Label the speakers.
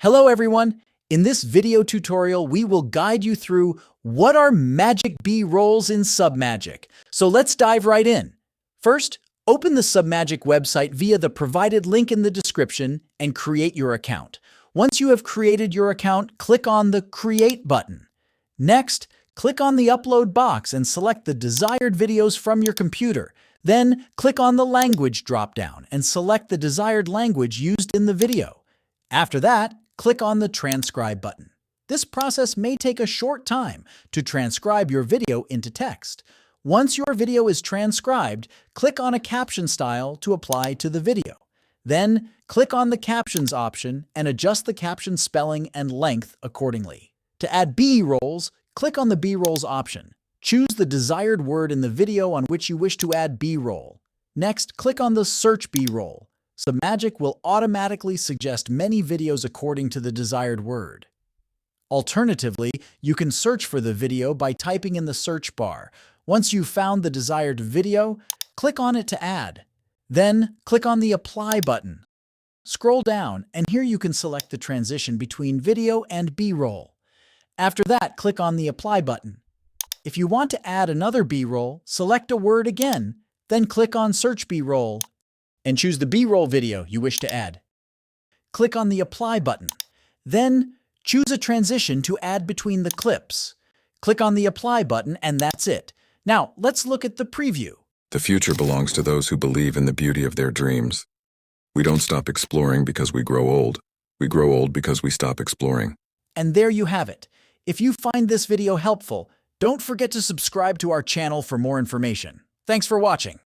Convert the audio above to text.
Speaker 1: Hello everyone! In this video tutorial, we will guide you through what are magic B-rolls in Submagic. So let's dive right in. First, open the Submagic website via the provided link in the description and create your account. Once you have created your account, click on the Create button. Next, click on the Upload box and select the desired videos from your computer. Then, click on the Language dropdown and select the desired language used in the video. After that, click on the Transcribe button. This process may take a short time to transcribe your video into text. Once your video is transcribed, click on a caption style to apply to the video. Then, click on the Captions option and adjust the caption spelling and length accordingly. To add B-rolls, click on the B-rolls option. Choose the desired word in the video on which you wish to add B-roll. Next, click on the Search B-roll. Submagic will automatically suggest many videos according to the desired word. Alternatively, you can search for the video by typing in the search bar. Once you've found the desired video, click on it to add. Then, click on the Apply button. Scroll down, and here you can select the transition between video and B-roll. After that, click on the Apply button. If you want to add another B-roll, select a word again, then click on Search B-roll and choose the B-roll video you wish to add. Click on the Apply button. Then, choose a transition to add between the clips. Click on the Apply button and that's it. Now, let's look at the preview.
Speaker 2: The future belongs to those who believe in the beauty of their dreams. We don't stop exploring because we grow old. We grow old because we stop exploring.
Speaker 1: And there you have it. If you find this video helpful, don't forget to subscribe to our channel for more information. Thanks for watching.